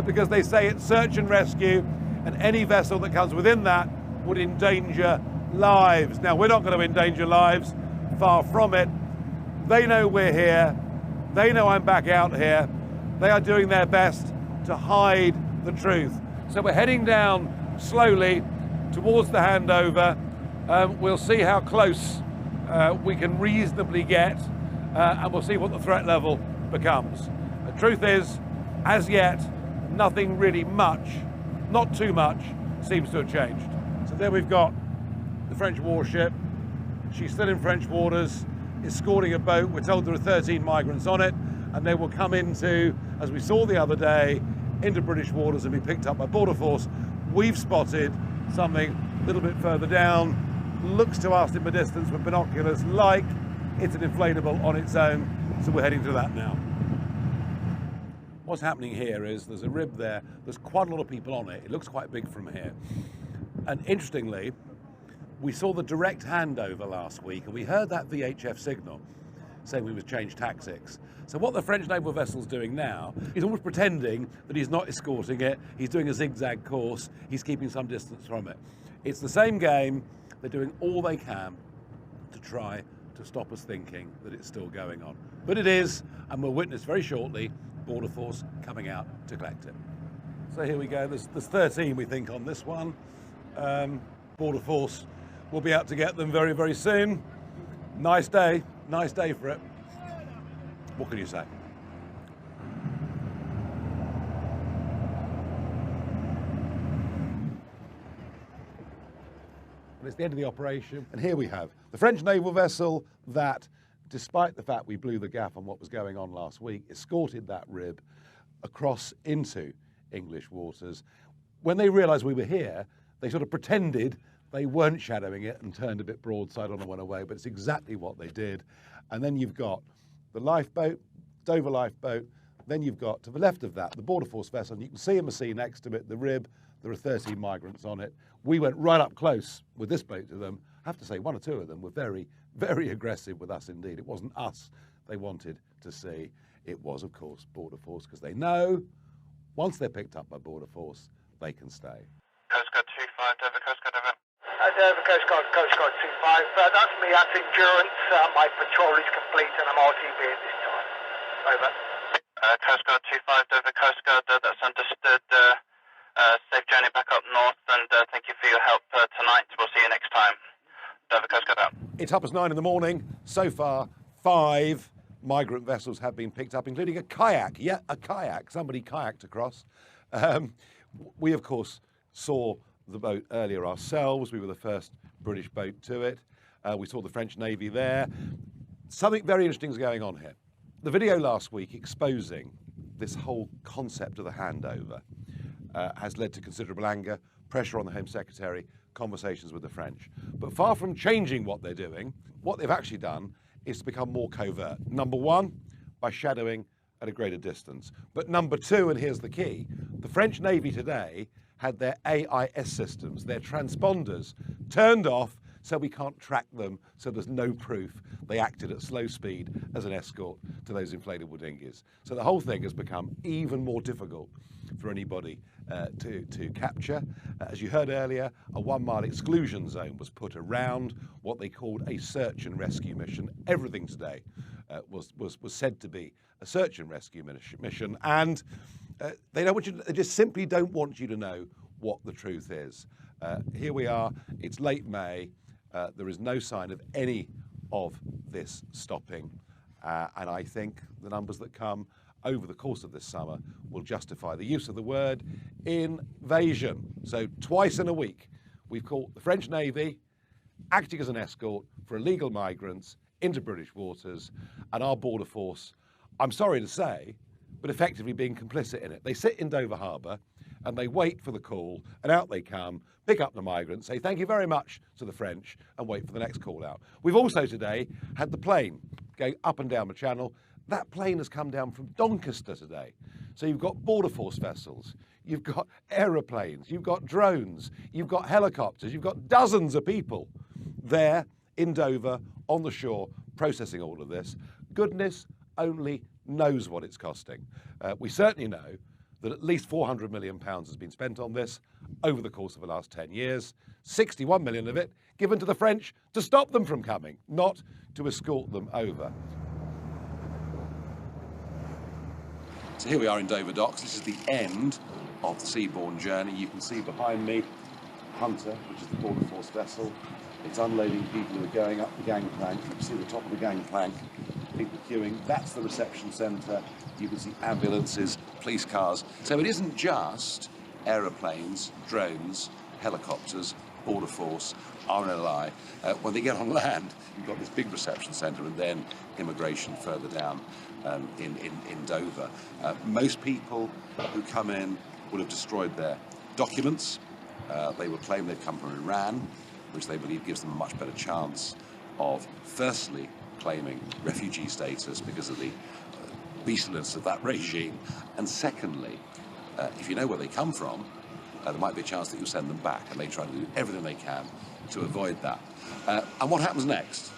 [SPEAKER 3] because they say it's search and rescue and any vessel that comes within that would endanger lives. Now, we're not going to endanger lives, far from it. They know we're here. They know I'm back out here. They are doing their best to hide the truth. So we're heading down slowly towards the handover. We'll see how close we can reasonably get, and we'll see what the threat level becomes. The truth is, as yet, nothing really much, not too much, seems to have changed. So there we've got the French warship. She's still in French waters, escorting a boat. We're told there are 13 migrants on it, and they will come into, as we saw the other day, into British waters and be picked up by Border Force. We've spotted something a little bit further down. Looks to us in the distance with binoculars like it's an inflatable on its own, so we're heading to that now. What's happening here is there's a rib there, there's quite a lot of people on it. It looks quite big from here. And interestingly, we saw the direct handover last week, and we heard that VHF signal saying we would change tactics. So what the French naval vessel's doing now is almost pretending that he's not escorting it, he's doing a zigzag course, he's keeping some distance from it. It's the same game. They're doing all they can to try to stop us thinking that it's still going on. But it is, and we'll witness very shortly Border Force coming out to collect it. So here we go, there's 13 we think on this one. Border Force will be out to get them very, very soon. Nice day for it. What can you say? And it's the end of the operation, and here we have the French naval vessel that, despite the fact we blew the gaff on what was going on last week, escorted that rib across into English waters. When they realised we were here, they sort of pretended they weren't shadowing it and turned a bit broadside on and went away, but it's exactly what they did. And then you've got the lifeboat, Dover lifeboat, then you've got, to the left of that, the Border Force vessel, and you can see in the sea next to it, the rib. There are 13 migrants on it. We went right up close with this boat to them. I have to say, one or two of them were very, very aggressive with us indeed. It wasn't us they wanted to see. It was, of course, Border Force, because they know once they're picked up by Border Force, they can stay.
[SPEAKER 4] Coast Guard 25, Dover, Coast Guard, over.
[SPEAKER 5] Dover, Coast Guard 25. That's me, that's Endurance. My patrol is complete and I'm RTB at this time. Over.
[SPEAKER 4] Coast Guard 25, Dover, Coast Guard, that's understood. Safe journey back up north, and thank you for your help tonight. We'll see you next time. Dover, Coast Guard out.
[SPEAKER 3] It's 9:30 in the morning. So far, 5 migrant vessels have been picked up, including a kayak. Yeah, a kayak. Somebody kayaked across. We, of course, saw the boat earlier ourselves. We were the first British boat to it. We saw the French Navy there. Something very interesting is going on here. The video last week exposing this whole concept of the handover has led to considerable anger, pressure on the Home Secretary, conversations with the French. But far from changing what they're doing, what they've actually done is to become more covert. Number one, by shadowing at a greater distance. But number two, and here's the key, the French Navy today had their AIS systems, their transponders, turned off so we can't track them, so there's no proof they acted at slow speed as an escort to those inflatable dinghies. So the whole thing has become even more difficult for anybody to capture. As you heard earlier, a 1 mile exclusion zone was put around what they called a search and rescue mission. Everything today was said to be a search and rescue mission, and they don't want you. They just simply don't want you to know what the truth is. Here we are. It's late May. There is no sign of any of this stopping, and I think the numbers that come over the course of this summer will justify the use of the word invasion. So twice in a week, we've caught the French Navy acting as an escort for illegal migrants into British waters, and our Border Force, I'm sorry to say, but effectively being complicit in it. They sit in Dover Harbour and they wait for the call, and out they come, pick up the migrants, say thank you very much to the French, and wait for the next call out. We've also today had the plane going up and down the channel. That plane has come down from Doncaster today. So you've got Border Force vessels, you've got aeroplanes, you've got drones, you've got helicopters, you've got dozens of people there in Dover on the shore processing all of this. Goodness only knows what it's costing. We certainly know that at least £400 million has been spent on this over the course of the last 10 years, 61 million of it given to the French to stop them from coming, not to escort them over. So here we are in Dover Docks. This is the end of the seaborne journey. You can see behind me Hunter, which is the border force vessel. It's unloading people who are going up the gangplank. You can see the top of the gangplank, people queuing. That's the reception centre. You can see ambulances, police cars. So it isn't just aeroplanes, drones, helicopters, border force, RNLI. When they get on land, you've got this big reception centre and then immigration further down in Dover. Most people who come in would have destroyed their documents. They will claim they've come from Iran, which they believe gives them a much better chance of firstly claiming refugee status because of the beastliness of that regime, and secondly, if you know where they come from, there might be a chance that you send them back, and they try to do everything they can to avoid that. And what happens next?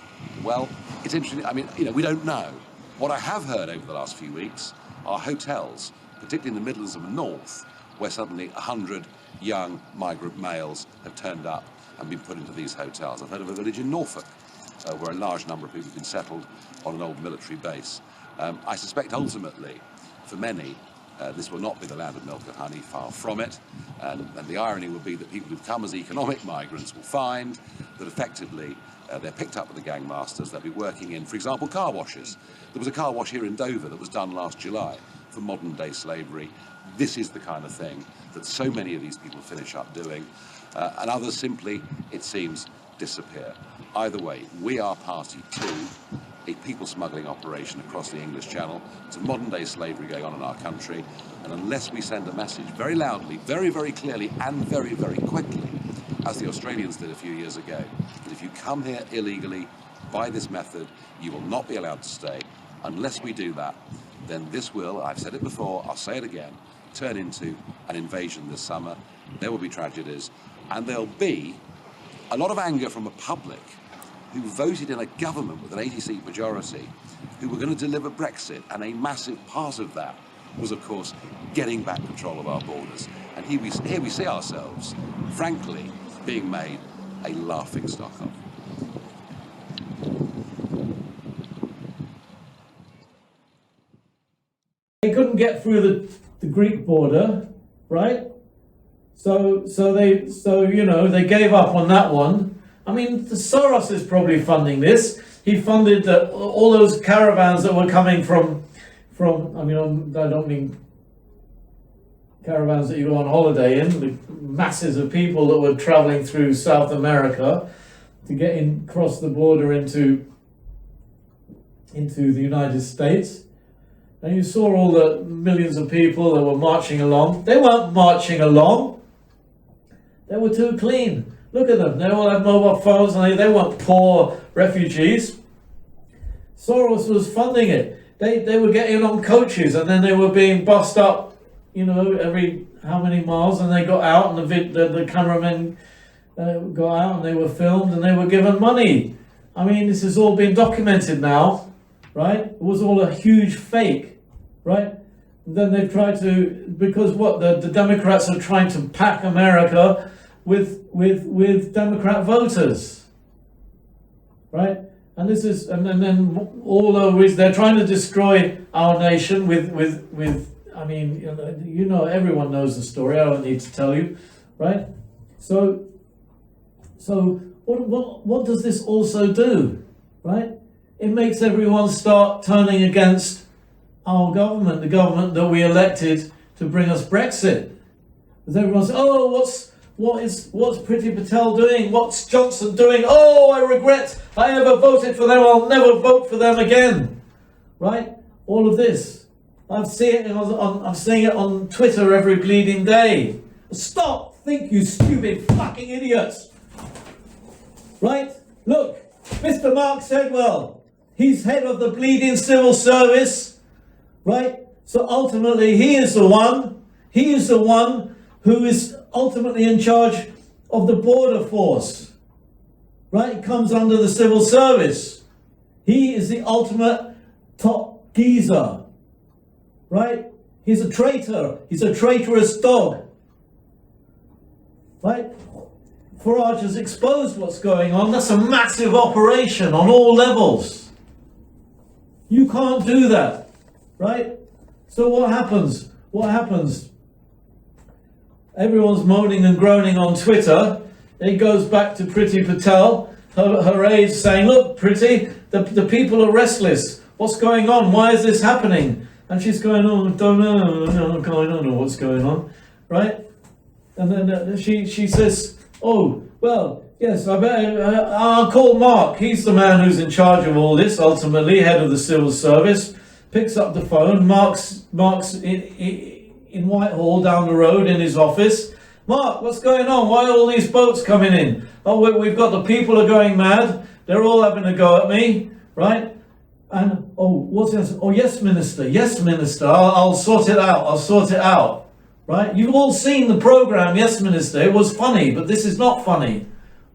[SPEAKER 3] Well, it's interesting. I mean, we don't know. What I have heard over the last few weeks are hotels, particularly in the Midlands and North, where suddenly 100 young migrant males have turned up and been put into these hotels. I've heard of a village in Norfolk where a large number of people have been settled on an old military base. I suspect ultimately, for many, this will not be the land of milk and honey, far from it. And the irony will be that people who've come as economic migrants will find that effectively they're picked up with the gangmasters. They'll be working in, for example, car washes. There was a car wash here in Dover that was done last July for modern day slavery. This is the kind of thing that so many of these people finish up doing, and others simply, it seems, disappear. Either way, we are party to a people smuggling operation across the English Channel to modern day slavery going on in our country, and unless we send a message very loudly, very, very clearly, and very, very quickly, as the Australians did a few years ago, that if you come here illegally by this method, you will not be allowed to stay. Unless we do that, then this will, I've said it before, I'll say it again, turn into an invasion this summer. There will be tragedies, and there'll be a lot of anger from a public who voted in a government with an 80-seat majority who were going to deliver Brexit, and a massive part of that was, of course, getting back control of our borders. And here we see ourselves, frankly, being made a laughingstock of.
[SPEAKER 1] They couldn't get through the Greek border, right? So they gave up on that one. I mean, Soros is probably funding this. He funded all those caravans that were coming from. I mean, I don't mean caravans that you go on holiday in. The masses of people that were traveling through South America to get across the border into the United States. And you saw all the millions of people that were marching along. They weren't marching along. They were too clean. Look at them. They all had mobile phones, and they weren't poor refugees. Soros was funding it. They were getting on coaches, and then they were being bussed up, every how many miles, and they got out, and the cameramen got out, and they were filmed, and they were given money. I mean, this has all been documented now, right? It was all a huge fake, right? And then they've tried to, because the Democrats are trying to pack America with Democrat voters, right? And this is, and then all the reason they're trying to destroy our nation with I mean, everyone knows the story. I don't need to tell you, right? So what does this also do, right? It makes everyone start turning against our government, the government that we elected to bring us Brexit. Because everyone says, oh, what's Priti Patel doing? What's Johnson doing? Oh, I regret I ever voted for them. I'll never vote for them again. Right? All of this. I'm seeing it on Twitter every bleeding day. Stop! Think, you stupid fucking idiots. Right? Look, Mr. Mark Sedwell, he's head of the bleeding civil service. Right? So ultimately, he is the one who is ultimately in charge of the border force, right? It comes under the civil service. He is the ultimate top geezer, right? He's a traitor. He's a traitorous dog. Right? Farage has exposed what's going on. That's a massive operation on all levels. You can't do that. Right? So what happens? What happens? Everyone's moaning and groaning on Twitter. It goes back to Priti Patel, her aides saying, look, Priti, the people are restless. What's going on? Why is this happening? And she's going, oh, I don't know what's going on, right? And then she says, oh, well, yes, I'll call Mark. He's the man who's in charge of all this, ultimately, head of the civil service. Picks up the phone. Mark's in Whitehall down the road in his office. Mark, what's going on? Why are all these boats coming in? Oh, we've got the people are going mad. They're all having a go at me, right? And, oh, what's this? Oh, yes, Minister. Yes, Minister. I'll sort it out. I'll sort it out, right? You've all seen the program, Yes, Minister. It was funny, but this is not funny,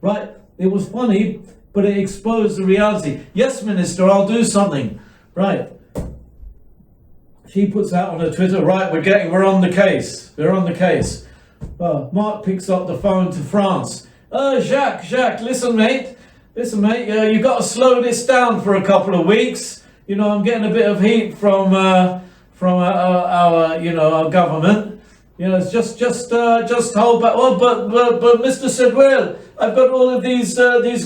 [SPEAKER 1] right? It was funny, but it exposed the reality. Yes, Minister, I'll do something, right? She puts out on her Twitter, right, we're on the case. We're on the case. Mark picks up the phone to France. Jacques, listen, mate, you've got to slow this down for a couple of weeks. You know, I'm getting a bit of heat from our government. You know, it's just hold back. Oh, but Mr. Sedwell, I've got all of these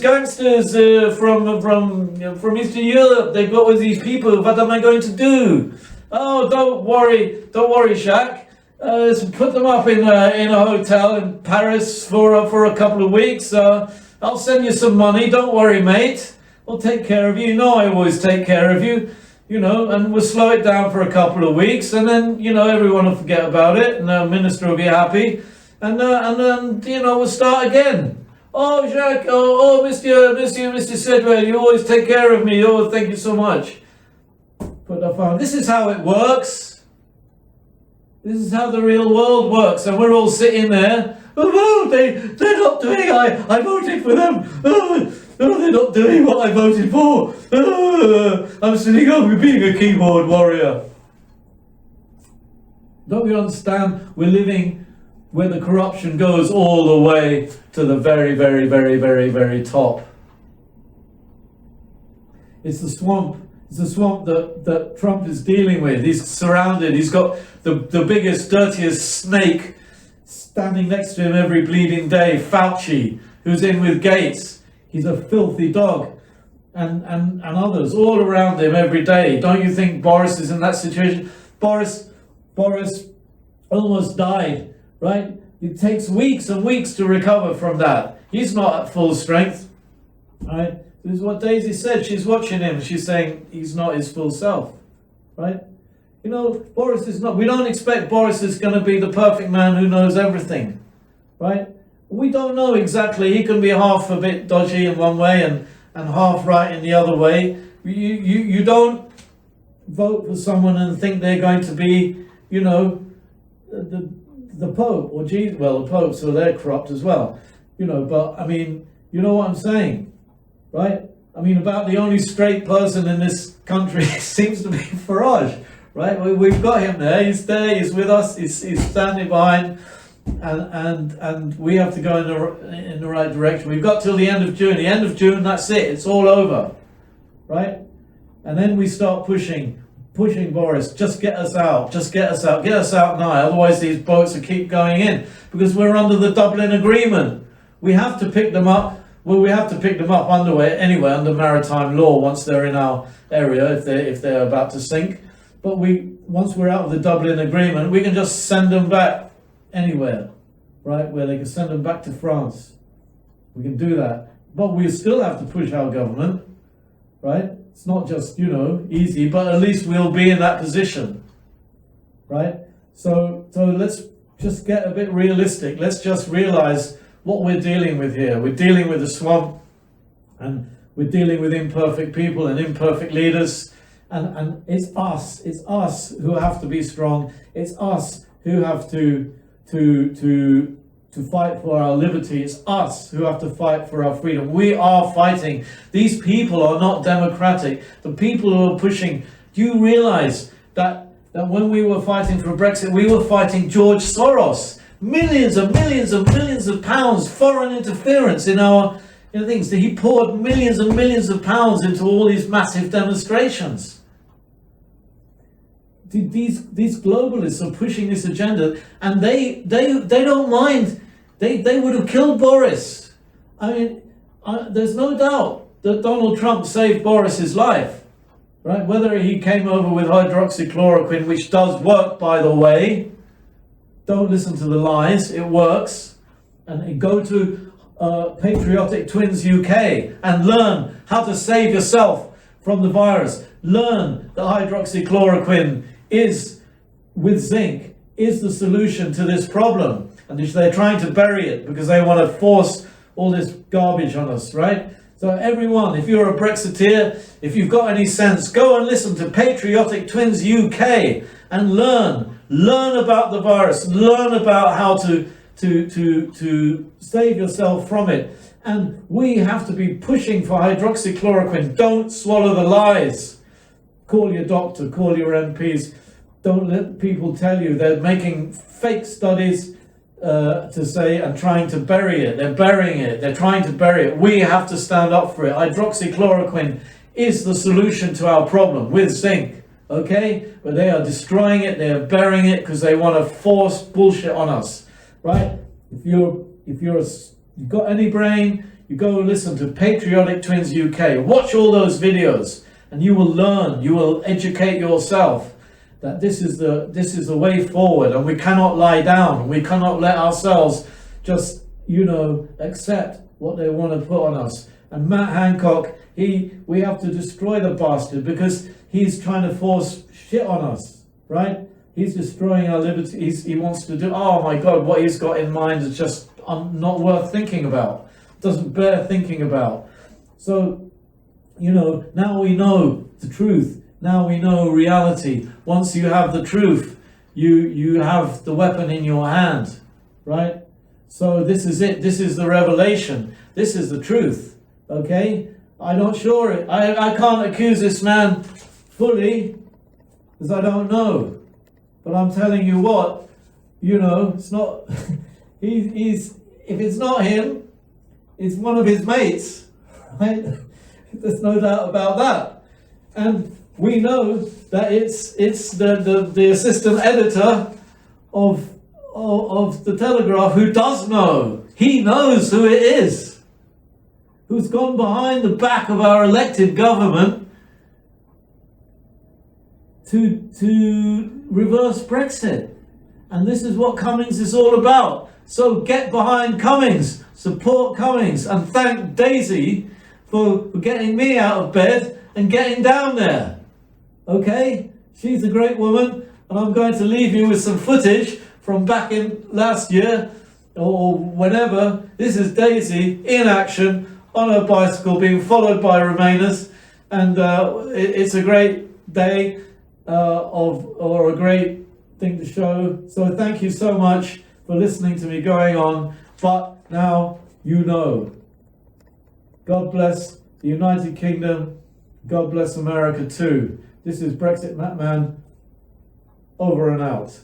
[SPEAKER 1] gangsters from Eastern Europe. They've got all these people. What am I going to do? Oh, don't worry, Jacques. Put them up in a hotel in Paris for a couple of weeks. I'll send you some money. Don't worry, mate. I'll take care of you. You know I always take care of you. You know, and we'll slow it down for a couple of weeks, and then everyone will forget about it, and the minister will be happy, and then we'll start again. Oh, Jacques. Oh, Mr. Sedwell, you always take care of me. Oh, thank you so much. Put the phone. This is how it works. This is how the real world works, and we're all sitting there. Oh, they're not doing. I voted for them. Oh, they're not doing what I voted for. I'm sitting over being a keyboard warrior. Don't you understand? We're living where the corruption goes all the way to the very, very, very, very, very top. It's the swamp. It's the swamp that Trump is dealing with. He's surrounded. He's got the biggest, dirtiest snake standing next to him every bleeding day. Fauci, who's in with Gates. He's a filthy dog. And others all around him every day. Don't you think Boris is in that situation? Boris almost died, right? It takes weeks and weeks to recover from that. He's not at full strength, right? This is what Daisy said. She's watching him. She's saying he's not his full self, right? Boris is not. We don't expect Boris is going to be the perfect man who knows everything, right? We don't know exactly. He can be half a bit dodgy in one way and half right in the other way. You don't vote for someone and think they're going to be, the Pope or Jesus. Well, the Pope, so they're corrupt as well, But I mean, you know what I'm saying? Right? I mean, about the only straight person in this country seems to be Farage, right? We've got him there. He's there. He's with us. He's standing behind, and we have to go in the right direction. We've got till the end of June. The end of June, that's it. It's all over, right? And then we start pushing Boris. Just get us out. Just get us out. Get us out now. Otherwise, these boats will keep going in because we're under the Dublin Agreement. We have to pick them up. Well, we have to pick them up anyway under maritime law once they're in our area, if they're about to sink. But once we're out of the Dublin Agreement, we can just send them back anywhere, right? Where they can send them back to France. We can do that. But we still have to push our government, right? It's not just, easy, but at least we'll be in that position, right? So let's just get a bit realistic. Let's just realize what we're dealing with here. We're dealing with a swamp, and we're dealing with imperfect people and imperfect leaders, and it's us who have to be strong. It's us who have to fight for our liberty. It's us who have to fight for our freedom. We are fighting. These people are not democratic. The people who are pushing. Do you realize that that when we were fighting for Brexit, we were fighting George Soros. Millions and millions and millions of pounds foreign interference in our things. He poured millions and millions of pounds into all these massive demonstrations. These globalists are pushing this agenda, and they don't mind. They would have killed Boris. I mean, there's no doubt that Donald Trump saved Boris's life, right? Whether he came over with hydroxychloroquine, which does work, by the way. Don't listen to the lies, it works. And go to Patriotic Twins UK and learn how to save yourself from the virus. Learn that hydroxychloroquine is, with zinc, is the solution to this problem. And they're trying to bury it because they want to force all this garbage on us, right? So everyone, if you're a Brexiteer, if you've got any sense, go and listen to Patriotic Twins UK and learn about the virus, learn about how to save yourself from it. And we have to be pushing for hydroxychloroquine. Don't swallow the lies. Call your doctor, call your MPs. Don't let people tell you they're making fake studies to say and trying to bury it. They're burying it. They're trying to bury it. We have to stand up for it. Hydroxychloroquine is the solution to our problem with zinc. Okay? But they are destroying it. They are burying it because they want to force bullshit on us. Right? If you've got any brain, you go listen to Patriotic Twins UK. Watch all those videos, and you will learn. You will educate yourself that this is the way forward, and we cannot lie down. We cannot let ourselves just accept what they want to put on us. And Matt Hancock, we have to destroy the bastard because he's trying to force shit on us, right? He's destroying our liberty. He wants to do, oh my God, what he's got in mind is just not worth thinking about. Doesn't bear thinking about. So, now we know the truth. Now we know reality. Once you have the truth, you have the weapon in your hand, right? So this is it. This is the revelation. This is the truth, okay? I'm not sure. I can't accuse this man fully because I don't know. But I'm telling you what, it's not, he's if it's not him, it's one of his mates, right? There's no doubt about that. And we know that it's the assistant editor of the Telegraph who does know. He knows who it is, who's gone behind the back of our elected government to reverse Brexit. And this is what Cummings is all about. So get behind Cummings, support Cummings, and thank Daisy for getting me out of bed and getting down there. Okay? She's a great woman, and I'm going to leave you with some footage from back in last year or whenever. This is Daisy in action on her bicycle being followed by Remainers, and it's a great day or a great thing to show. So thank you so much for listening to me going on, but now you know. God bless the United Kingdom. God bless America too. This is Brexit Matt Man, over and out.